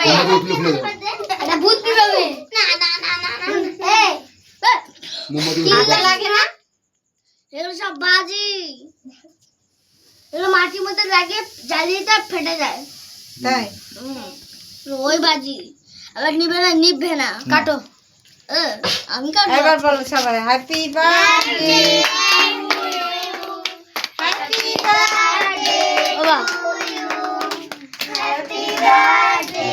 এটা ভূত পিবে না না না না এই মোমবাতি লাগে না এগুলো সব বাজি এগুলো মাটির মধ্যে লাগে জ্বালিয়েটা ফেটে যায় তাই ওই বাজি আবার নিভবে না কাটো আমি কাটো এবার বলো সবাই হ্যাপি বার্থডে হ্যাপি বার্থডে বাবা happy birthday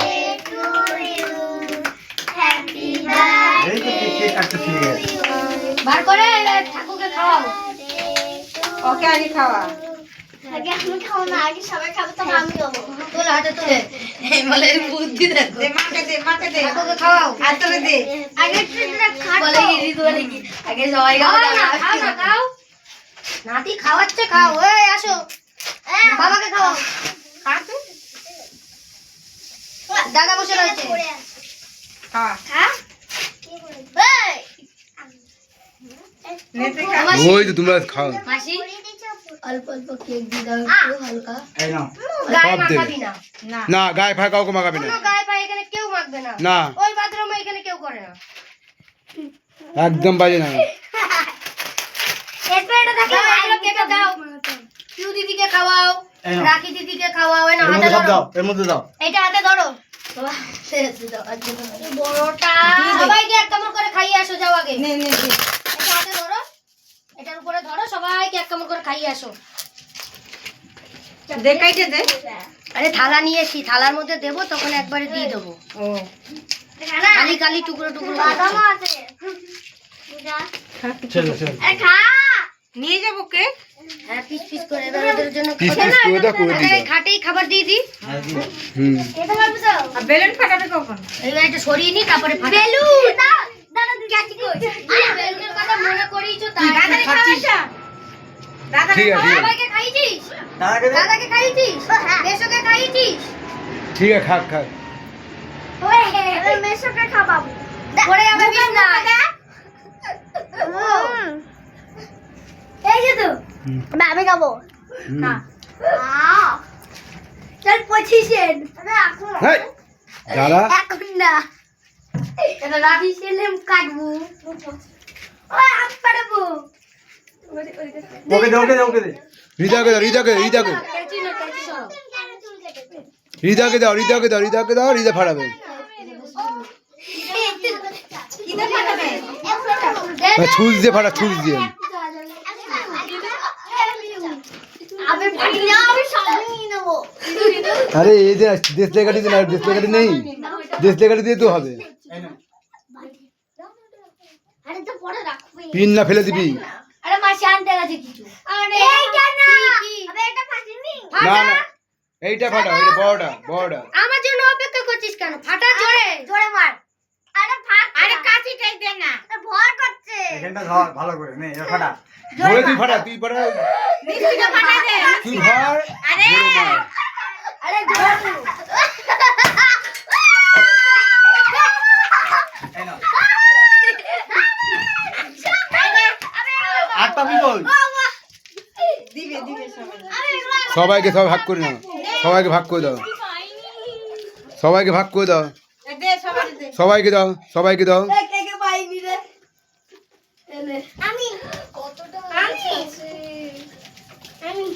to you happy birthday এই তো কেক কাটতে শিখে গেছে বার করে ঠাকুরকে খাওয়াও ওকে আগে খাওয়া আগে আমি খাও না আগে সবাই খাবে তবে আমি খাবো তোর হাতে তোলে এই বলে বুদ্ধি দেখো দে মাকে দে ঠাকুরকে খাওয়াও আর তোরে দে আগে ট্রেনটা খাও বলে কি রিতু বলে কি আগে সবাই খাও না খাও নাতি খাওয়াচ্ছে খাও এই আসো বাবাকে খাওয়াও খাতে দাদা বসে রয়েছে খাওয়া হ্যাঁ এই নেতে ওই তো তোমরা খাও মাসি অল্প অল্প কেক দিয়ে দাও একটু হালকা এই নাও গায়ে সব দেবে। মাখাবি না না না গায়ে ফায়ে কাউকে মাখাবি না কোনো গায়ে পায়ে এখানে কেউ মাখবে না না ওই বাথরুমে এখানে কেউ করে না একদম বাজে না এরপর এটা দেখো এগুলো কেটে দাও পিউ দিদিকে খাওয়াও এই নাও। রাখি দিদিকে খাওয়াও এই না এর হাতে মধ্যে সব ধরো দাও এর মধ্যে দাও এটা হাতে ধরো বড়টা সবাইকে এক কামড় করে খাইয়ে আসো যাও আগে নে নে দে এটা হাতে ধরো এটার উপরে ধরো সবাইকে এক কামড় করে খাইয়ে আসো দে কাইটে দে আরে থালা নিয়ে এসি থালার মধ্যে দেবো তখন একবারে দিয়ে দেবো ও খালি খালি টুকরো টুকরো আছে চলো চলো নিয়ে যাব কে হ্যাঁ পিস পিস করে এবার ওদের জন্য পিস পিস করে দাও করে দিও খাটেই খাবার দিয়ে দিই হুম খেতে পারবে তো আর বেলুন ফাটাবে কখন এইবার এটা সরিয়ে নি তারপরে বেলুন দাদা ক্যাচি কই বেলুনের কথা মনে করিয়েছো তাই দাদা খাচ্ছিস দাদা ঠিক আছে সবাইকে খাইয়েছিস দাদাকে দে দাদাকে খাইয়েছিস মেশোকে খাইয়েছিস ঠিক আছে খাক খাক ওই মেশোকে খাওয়াবো পরে যাবে বিছনা এই যে তো আমি খাবো হুম। চল পঁচিশেন এখন হেই, দাদা এখন না এটা রাখি সেলেম কাটবো ও আমি পারবো ওকে দে রিদাকে দাও রিদাকে ক্যাচি না ক্যাচি সরো রিদাকে দাও রিদা ফাড়াবে কিতে ফাটাবে ছুঁচ দিয়ে ফাড়া ছুঁচ দিয়ে আমি পারি না আমি সামনে নিয়ে নেবো আরে এই যে দেশ লেখাটি না দেশ লেখাটি নেই দেশ লেখাটি দিয়ে তো হবে আরে তো পরে রাখবি পিন না ফেলে দিবি আরে মাসি আনতে গেছে কিছু আরে এইটা না আবে এটা ফাটিনি না না এইটা ফাটা এটা বড়টা আমার জন্য অপেক্ষা করছিস কেন ফাটা জোরে জোরে মার আরে ফাট আরে কাঁচিটাই দে না ভয় করছে এখানটা ধর ভালো করে নে এবার ফাটা বলে তুই ফাটা মিষ্টিটা ফাটাই দে তুই ধর আরে জোরে মার। আরে জোরে এই নাও আটটা বি কই দিবে দিবে সবাই সবাইকে সব ভাগ করে নাও সবাইকে ভাগ করে দাও সবাইকে ভাগ করে দাও দে সবাই দে সবাইকে দাও কে কে পাইনি রে আমি কতটা আমি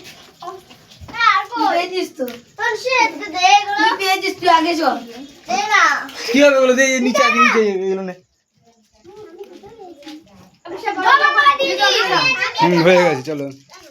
আর কই পেয়েছিস তো তোর শেড দে এগুলো তুই পেয়েছিস তুই আগে চল দে না কি হবে ওগুলো দে নিচে এগুলো নে আমি সব বড় করে দিই হয়ে গেছে চলো